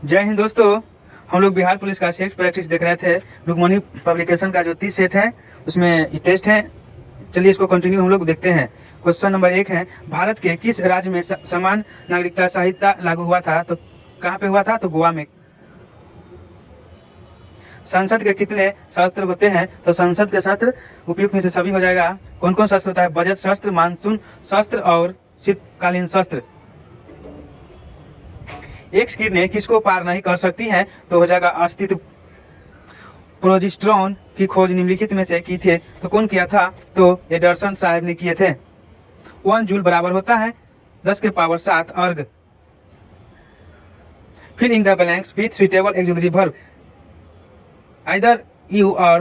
जय हिंद दोस्तों। हम लोग बिहार पुलिस का सेट प्रैक्टिस देख रहे थे। रुक्मणी पब्लिकेशन का जो 30 सेट है उसमें टेस्ट है। चलिए इसको कंटिन्यू हम लोग देखते हैं। क्वेश्चन नंबर 1 है, भारत के किस राज्य में समान नागरिकता संहिता लागू हुआ था? तो कहाँ पे हुआ था? तो गोवा में। संसद के कितने शस्त्र होते हैं? तो संसद के शस्त्र उपयुक्त में से सभी हो जाएगा। कौन कौन शस्त्र होता है? बजट शस्त्र, मानसून शस्त्र और शीतकालीन शस्त्र। एक किरणें किसको पार नहीं कर सकती हैं? तो हो जाएगा अस्तित्व। प्रोजेस्टेरॉन की खोज निम्नलिखित में से की थे? तो कौन किया था? तो एंडरसन साहब ने किए थे। 1 जूल बराबर होता है 10 के power 7 erg. Fill in the blanks with suitable auxiliary verb. Either you or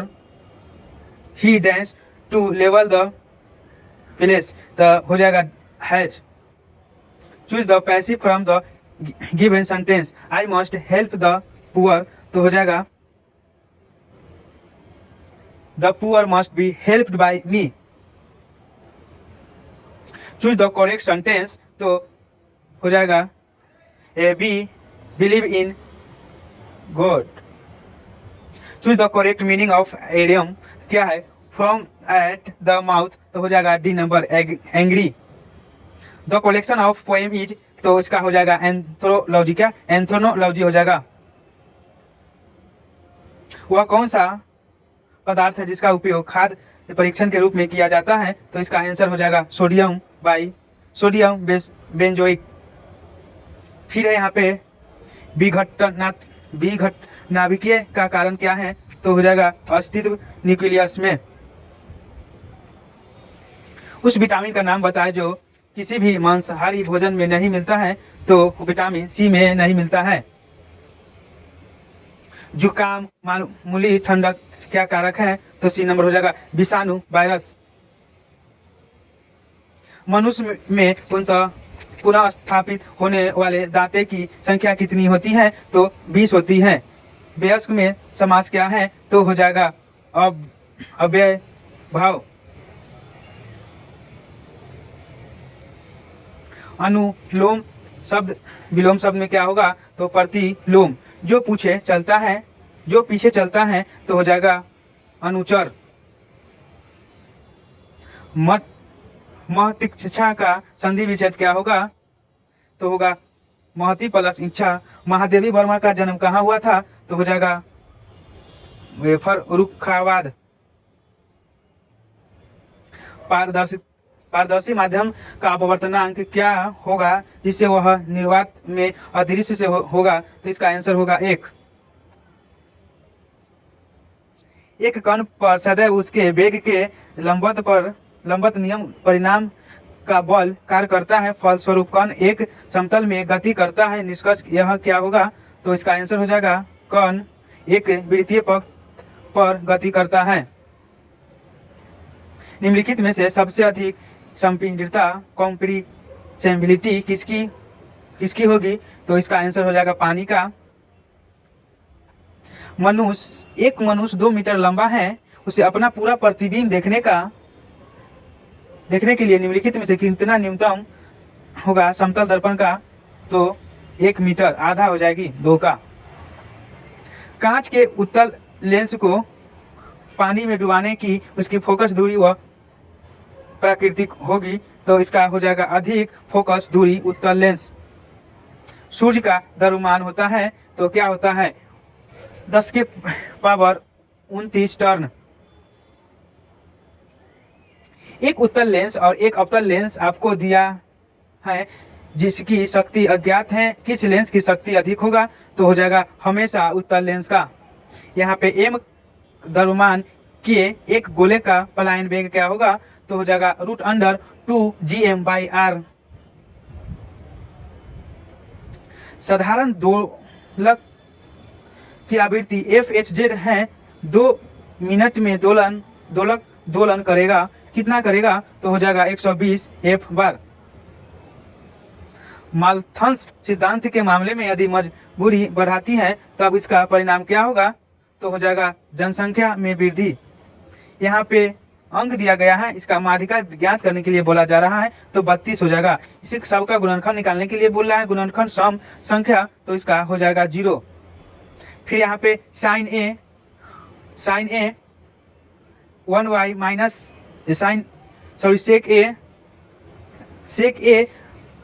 he danced to level the village। तो हो जाएगा has. Choose the passive from the given sentence. I must help the poor. तो हो जाएगा the poor must be helped by me. Choose the correct sentence. तो हो जाएगा be believe in God. Choose the correct meaning of idiom. क्या है? From at the mouth. तो हो जाएगा the number angry. The collection of poem is. तो इसका हो जाएगा एंथ्रोलॉजी। क्या? एंथ्रोनोलॉजी हो जाएगा। वह कौन सा पदार्थ है जिसका उपयोग खाद्य परीक्षण के रूप में किया जाता है? तो इसका आंसर हो जाएगा सोडियम सोडियम बेंजोइक। फिर है यहाँ पे विघटन नाभिकीय का कारण क्या है? तो हो जाएगा अस्तित्व न्यूक्लियस में। उस विटामिन का नाम बताएं जो किसी भी मांसाहारी भोजन में नहीं मिलता है? तो विटामिन सी में नहीं मिलता है। जुकाम मामूली ठंडक क्या कारक है? तो सी नंबर हो जाएगा विषाणु वायरस। मनुष्य में पुनः स्थापित होने वाले दांतें की संख्या कितनी होती है? तो 20 होती है। वयस्क में समास क्या है? तो हो जाएगा अव्यय भाव। अनुलोम शब्द विलोम शब्द में क्या होगा? तो प्रतिलोम। जो पीछे चलता है तो हो जाएगा अनुचर। महतीक्षा का संधि विच्छेद क्या होगा? तो होगा महती पलक इच्छा। महादेवी वर्मा का जन्म कहाँ हुआ था? तो हो जाएगा फर्रुखाबाद। पारदर्शी माध्यम का अपवर्तनांक क्या होगा जिससे वह निर्वात में अदृश्य से होगा? तो इसका आंसर होगा 1। एक कण पर सदैव उसके वेग के लंबवत नियम परिणाम का बल कार्य करता है। फलस्वरूप कण एक समतल में गति करता है। निष्कर्ष यह क्या होगा? तो इसका आंसर हो जाएगा कण एक वृत्तीय पथ पर गति करता है। निम्नलिखित में से सबसे अधिक संपीड़ितता कॉम्प्रेसिबिलिटी किसकी होगी? तो इसका आंसर हो जाएगा पानी का। एक मनुष्य 2 मीटर लंबा है। उसे अपना पूरा प्रतिबिंब देखने के लिए निम्नलिखित में से कितना न्यूनतम होगा समतल दर्पण का? तो 1 मीटर, आधा हो जाएगी 2 का। कांच के उत्तल लेंस को पानी में डुबाने की उसकी फोकस दूरी व प्राकृतिक होगी। तो इसका हो जाएगा अधिक फोकस दूरी उत्तल लेंस। सूर्य का द्रव्यमान होता है तो क्या होता है? 10 के पावर 29 टर्न। एक उत्तल लेंस और एक अवतल लेंस आपको दिया है जिसकी शक्ति अज्ञात है। किस लेंस की शक्ति अधिक होगा? तो हो जाएगा हमेशा उत्तल लेंस का। यहाँ पे m द्रव्यमान के एक गोले का पलायन वेग क्या होगा? तो हो जाएगा √2 gm/r। साधारण दोलक की आवृत्ति FHZ है। 2 मिनट में दोलक दोलन करेगा। कितना करेगा? तो हो जाएगा 120 F बार। माल्थस सिद्धांत के मामले में यदि मजबूरी बढ़ाती है तब इसका परिणाम क्या होगा? तो हो जाएगा जनसंख्या में वृद्धि। यहाँ पे अंक दिया गया है, इसका माध्यिका ज्ञात करने के लिए बोला जा रहा है, तो 32 हो जाएगा। इसी सबका गुणनखंड निकालने के लिए बोल रहा है, गुणनखंड सम संख्या, तो इसका हो जाएगा 0। फिर यहाँ पे साइन ए 1y माइनस सेक ए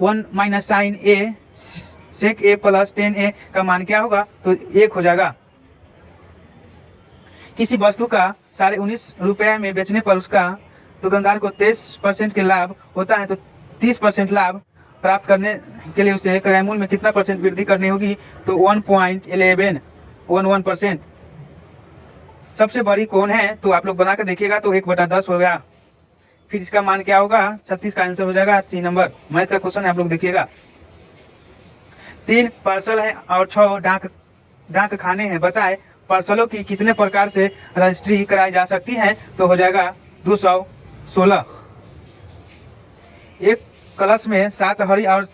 1 माइनस साइन ए सेक ए प्लस 10a का मान क्या होगा, तो 1 हो जाएगा। किसी वस्तु का 19.5 रुपये में बेचने पर उसका दुकानदार को 23% के लाभ होता है, तो 30% लाभ प्राप्त करने के लिए उसे क्रय मूल्य में कितना % वृद्धि करनी होगी, तो 1.11% सबसे बड़ी कौन है, तो आप लोग बना कर देखिएगा, तो 1/10 हो गया। फिर इसका मान क्या होगा, 36 का आंसर हो जाएगा सी नंबर। मैथ का क्वेश्चन है, आप लोग देखिएगा। 3 पार्सल है और 6 डाक खाने हैं, बताए पार्सलों की कितने प्रकार से रजिस्ट्री कराई जा सकती है, तो हो जाएगा 216। एक कलश में 4 हरी और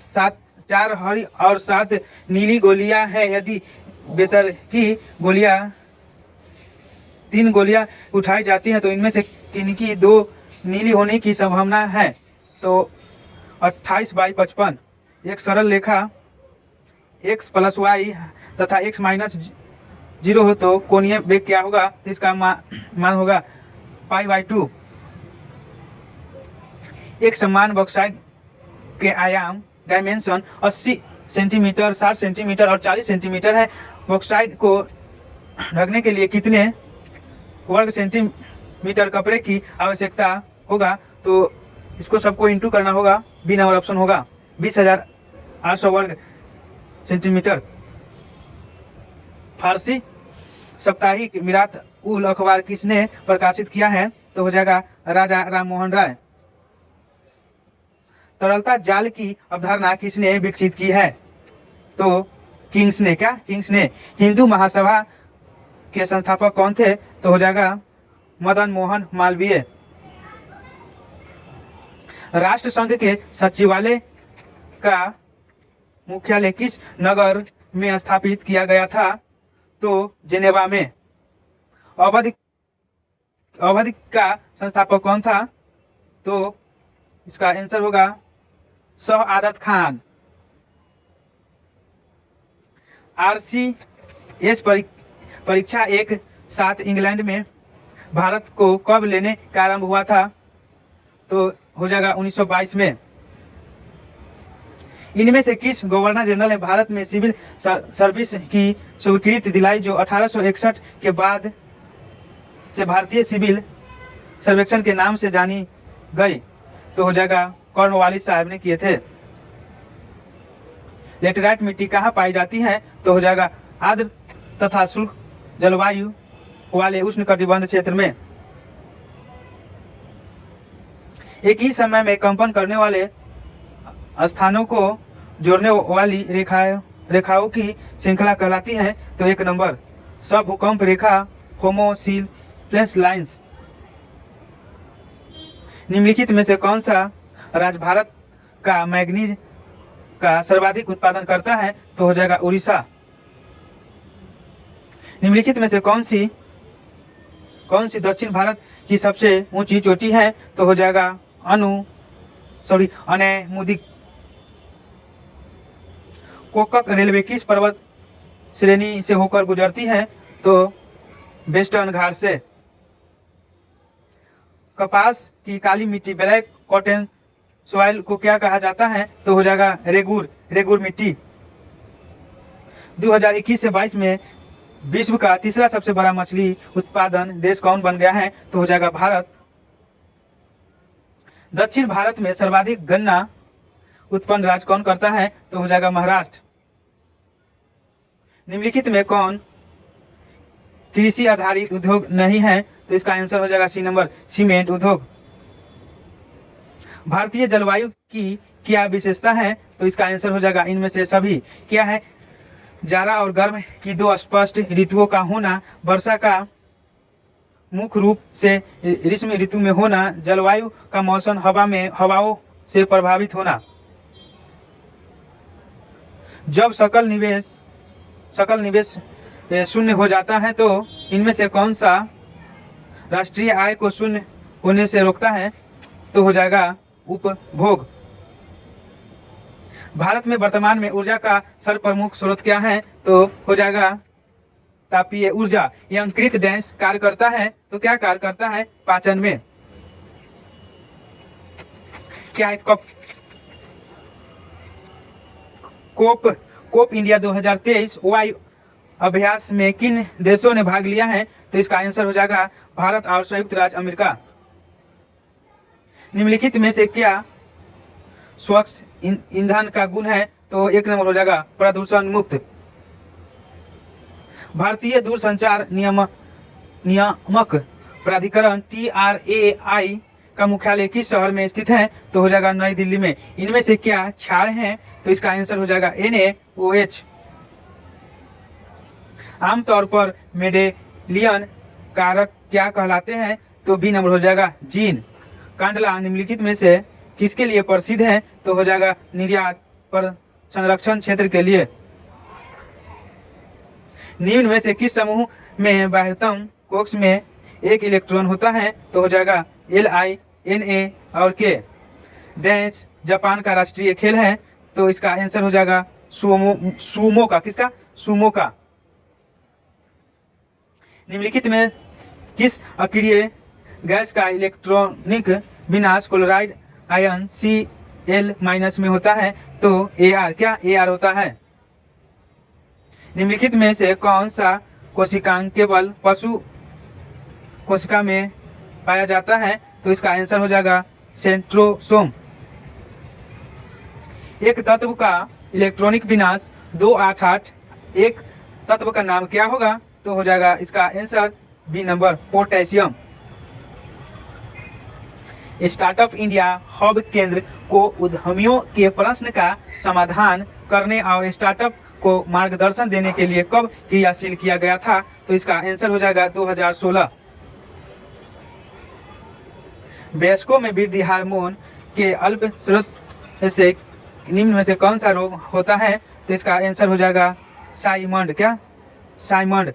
7 नीली गोलियां हैं, यदि बेहतर की गोलियां 3 गोलियां उठाई जाती हैं, तो इनमें से किनकी 2 नीली होने की संभावना है, तो 28/55। एक सरल रेखा x + y तथा x - 0 हो तो कोणीय वेग क्या होगा, इसका मान होगा π/2। एक समान बॉक्साइट के आयाम डायमेंशन 80 सेंटीमीटर, 60 सेंटीमीटर और 40 सेंटीमीटर है। बॉक्साइट को ढकने के लिए कितने वर्ग सेंटीमीटर कपड़े की आवश्यकता होगा, तो इसको सबको इंटू करना होगा, बी नंबर ऑप्शन होगा 20,800 वर्ग सेंटीमीटर। फारसी साप्ताहिक मिरात उल अखबार किसने प्रकाशित किया है, तो हो जाएगा राजा राम मोहन राय। तरलता जाल की अवधारणा किसने विकसित की है, तो किंग्स ने। हिंदू महासभा के संस्थापक कौन थे, तो हो जाएगा मदन मोहन मालवीय। राष्ट्रसंघ के सचिवालय का मुख्यालय किस नगर में स्थापित किया गया था, तो जेनेवा में। अवध का संस्थापक कौन था, तो इसका आंसर होगा सआदत खान। RCS परीक्षा एक साथ इंग्लैंड में भारत को कब लेने का आरंभ हुआ था, तो हो जाएगा 1922 में। इनमें से किस गवर्नर जनरल ने भारत में सिविल सर्विस की स्वीकृति दिलाई, जो 1861 के बाद से भारतीय सिविल सर्वेक्षण के नाम से जानी गई, तो हो जाएगा कॉर्नवालिस साहब ने किए थे। लेटेराइट मिट्टी कहाँ पाई जाती है, तो हो जाएगा आर्द्र तथा शुष्क जलवायु वाले उष्णकटिबंध क्षेत्र में। एक ही समय में कंपन करने वाले स्थानों को जोड़ने वाली रेखाओं की श्रृंखला कहलाती है, तो 1 नंबर सब भूकंप रेखा होमोसिल्स लाइन्स। निम्नलिखित में से कौन सा राज्य भारत का मैग्नीज का सर्वाधिक उत्पादन करता है, तो हो जाएगा उड़ीसा। निम्नलिखित में से कौन सी दक्षिण भारत की सबसे ऊंची चोटी है, तो हो जाएगा अनेमुदी। कोकक रेलवे किस पर्वत श्रेणी से होकर गुजरती है, तो वेस्टर्न घाट से। कपास की काली मिट्टी ब्लैक कॉटन सॉइल को क्या कहा जाता है, तो हो जाएगा रेगुर मिट्टी। 2021 से 22 में विश्व का तीसरा सबसे बड़ा मछली उत्पादन देश कौन बन गया है, तो हो जाएगा भारत। दक्षिण भारत में सर्वाधिक गन्ना उत्पन्न राज्य कौन करता है, तो हो जाएगा महाराष्ट्र। निम्नलिखित में कौन कृषि आधारित उद्योग नहीं है, तो इसका आंसर हो जाएगा सी नंबर सीमेंट उद्योग। भारतीय जलवायु की क्या विशेषता है, तो इसका आंसर हो जाएगा इनमें से सभी। क्या है, जाड़ा और गर्म की 2 स्पष्ट ऋतुओं का होना, वर्षा का मुख्य रूप से ग्रीष्म ऋतु में होना, जलवायु का मौसम हवाओं से प्रभावित होना। जब सकल निवेश शून्य हो जाता है, तो इनमें से कौन सा राष्ट्रीय आय को शून्य होने से रोकता है तो हो जाएगा उपभोग। भारत में वर्तमान में ऊर्जा का सर्वप्रमुख स्रोत क्या है तो हो जाएगा तापीय ऊर्जा। यह अंकुरित डैश कार्य करता है तो क्या कार्य करता है पाचन में। क्या है कोप इंडिया 2023 वायु अभ्यास में किन देशों ने भाग लिया है तो इसका आंसर हो जाएगा भारत और संयुक्त राज्य अमेरिका। निम्नलिखित में से क्या स्वच्छ ईंधन का गुण है तो एक नंबर हो जाएगा प्रदूषण मुक्त। भारतीय दूरसंचार नियामक प्राधिकरण TRAI का मुख्यालय किस शहर में स्थित है तो हो जाएगा नई दिल्ली में। इनमें से क्या क्षार हैं तो इसका आंसर हो जाएगा NaOH। आमतौर पर मेंडेलियन कारक क्या कहलाते हैं तो बी नंबर हो जाएगा जीन। कांडला निम्नलिखित में से किसके लिए प्रसिद्ध है तो हो जाएगा निर्यात पर संरक्षण क्षेत्र के लिए। निम्न में से किस समूह में बाह्यतम कोक्ष में एक इलेक्ट्रॉन होता है तो हो जाएगा Li, Na और K। डैश जापान का राष्ट्रीय खेल है तो इसका आंसर हो जाएगा सुमो का। किसका? सुमो का। निम्नलिखित में किस अक्रिय गैस का इलेक्ट्रॉनिक विनाश क्लोराइड आयन Cl- में होता है तो Ar। क्या Ar होता है। निम्नलिखित में से कौन सा कोशिकांग केवल पशु कोशिका में पाया जाता है तो इसका आंसर हो जाएगा सेंट्रोसोम। एक तत्व का इलेक्ट्रॉनिक विनाश 288 एक तत्व का नाम क्या होगा तो हो जाएगा इसका answer B number potassium. Startup India hub केंद्र को उद्यमियों के प्रश्न का समाधान करने और स्टार्टअप को मार्गदर्शन देने के लिए कब क्रियाशील किया गया था तो इसका आंसर हो जाएगा 2016। वयस्कों में वृद्धि हार्मोन के अल्प स्रोत से निम्न में से कौन सा रोग होता है तो इसका आंसर हो जाएगा साइमंड। क्या? साइमंड।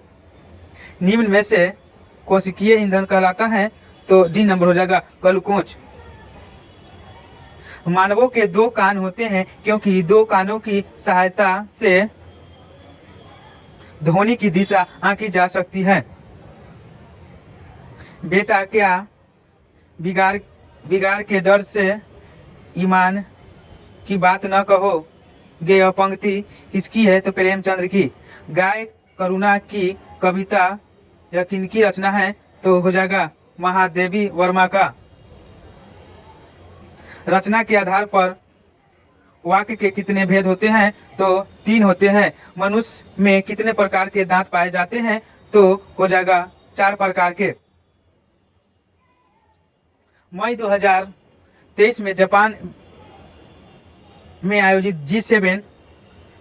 निम्न में से कोशिकीय ईंधन कहलाता है तो डी नंबर हो जाएगा ग्लूकोज। मानवों के 2 कान होते हैं क्योंकि 2 कानों की सहायता से ध्वनि की दिशा आंकी जा सकती है। बेटा क्या बिगाड़ के डर से ईमान की बात न कहो गे। यह पंक्ति किसकी है तो प्रेमचंद्र की। गाय करुणा की कविता यह किनकी रचना है तो हो जाएगा महादेवी वर्मा का। रचना के आधार पर वाक्य के कितने भेद होते हैं तो 3 होते हैं। मनुष्य में कितने प्रकार के दांत पाए जाते हैं तो हो जाएगा 4 प्रकार के। मई 2023 में जापान में आयोजित G7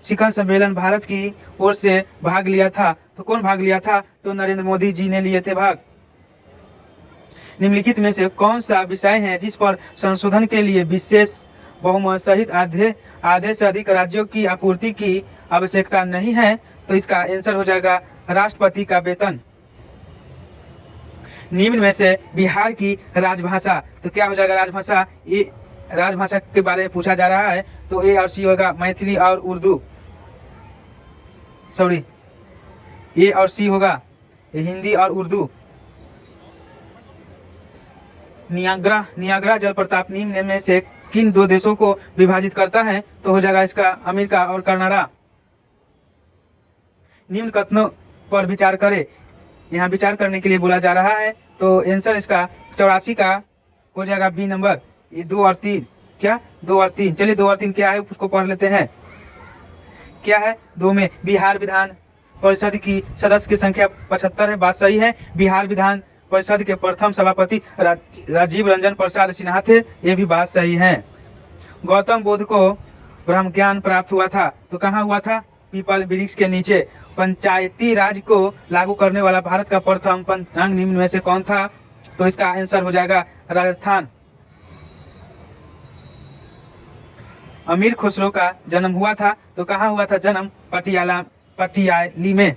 शिखर सम्मेलन भारत की ओर से भाग लिया था तो कौन भाग लिया था तो नरेंद्र मोदी जी ने लिए थे भाग। निम्नलिखित में से कौन सा विषय है जिस पर संशोधन के लिए विशेष बहुमत सहित आधे से अधिक राज्यों की आपूर्ति की आवश्यकता नहीं है तो इसका आंसर हो जाएगा राष्ट्रपति का वेतन। निम्न में से बिहार की राजभाषा तो क्या हो जाएगा राजभाषा। ये राजभाषा के बारे में पूछा जा रहा है तो ए और सी होगा मैथिली और उर्दू। सॉरी, ए और सी होगा हिंदी और उर्दू। नियाग्रा जलप्रपात निम्न में से किन 2 देशों को विभाजित करता है तो हो जाएगा इसका अमेरिका और कनाडा। निम्न कथनों पर विचार करें। यहाँ विचार करने के लिए बोला जा रहा है तो आंसर इसका 84 का हो जाएगा बी नंबर। ये 2 और 3 क्या 2 और 3। चलिए 2 और 3 क्या है उसको पढ़ लेते हैं। क्या है 2 में बिहार विधान परिषद की सदस्य की संख्या 75 है। बात सही है। बिहार विधान परिषद के प्रथम सभापति राजीव रंजन प्रसाद सिन्हा थे। ये भी बात सही है। गौतम बुद्ध को ब्रह्म ज्ञान प्राप्त हुआ था तो कहाँ हुआ था पीपल वृक्ष के नीचे। पंचायती राज को लागू करने वाला भारत का प्रथम पंचांग निम्न में से कौन था तो इसका आंसर हो जाएगा राजस्थान। अमीर खुसरो का जन्म हुआ था तो कहाँ हुआ था जन्म पटियाली में।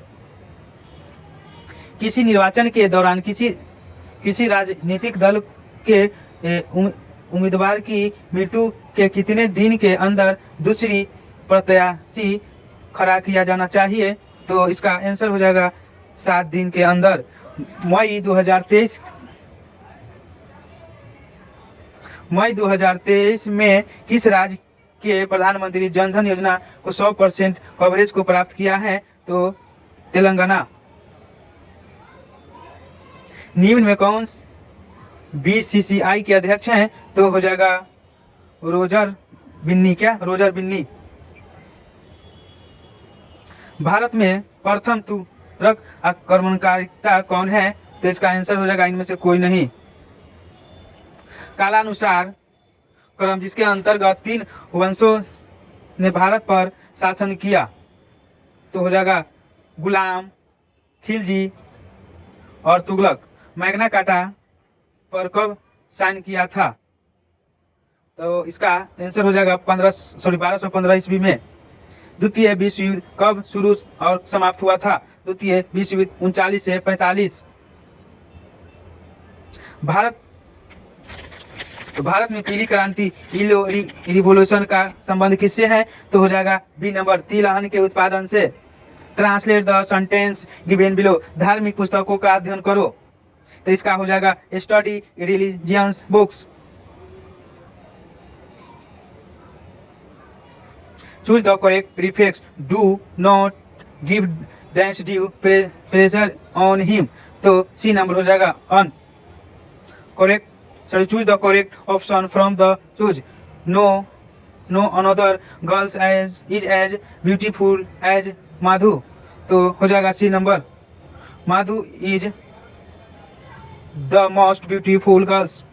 किसी निर्वाचन के दौरान किसी राजनीतिक दल के उम्मीदवार की मृत्यु के कितने दिन के अंदर दूसरी प्रत्याशी खड़ा किया जाना चाहिए? तो इसका आंसर हो जाएगा 7 दिन के अंदर। मई 2023 में किस राज्य के प्रधानमंत्री जनधन योजना को 100% कवरेज को प्राप्त किया है? तो तेलंगाना। निम्न में कौन BCCI के अध्यक्ष हैं? तो हो जाएगा रोजर बिन्नी। भारत में प्रथम तुरक आक्रमणकारिता कौन है? तो इसका आंसर हो जाएगा इनमें से कोई नहीं। कालानुसार क्रम जिसके अंतर्गत 3 वंशों ने भारत पर शासन किया, तो हो जाएगा गुलाम, खिलजी और तुगलक। मैग्ना कार्टा पर कब साइन किया था? तो इसका आंसर हो जाएगा 1215 ईस्वी में। द्वितीय विश्व युद्ध कब शुरू और समाप्त हुआ था? द्वितीय विश्व युद्ध 39 से 45। भारत में पीली क्रांति येलो रिवॉल्यूशन का संबंध किससे है? तो हो जाएगा बी नंबर, तिलहन के उत्पादन से। Translate the sentence given below. धार्मिक पुस्तकों का अध्ययन करो, तो इसका हो जाएगा study religious books. Choose the correct prefix. Do not give dense due pressure on him, तो सी नंबर हो जाएगा on. Correct choose the correct option from the choose. No another girls is as beautiful as Madhu, तो हो जाएगा C number. Madhu is the most beautiful girls.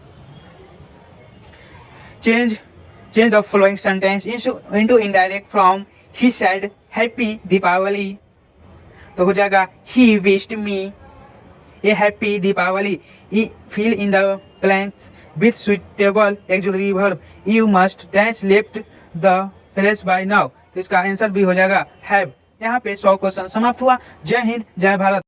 Change the following sentence into indirect form. He said happy Deepavali, तो हो जाएगा he wished me a happy Deepavali. Fill in the blanks with suitable auxiliary verb. You must dash left the place by now, तो इसका answer भी हो जाएगा have। यहाँ पे 100 क्वेश्चन समाप्त हुआ। जय हिंद, जय भारत।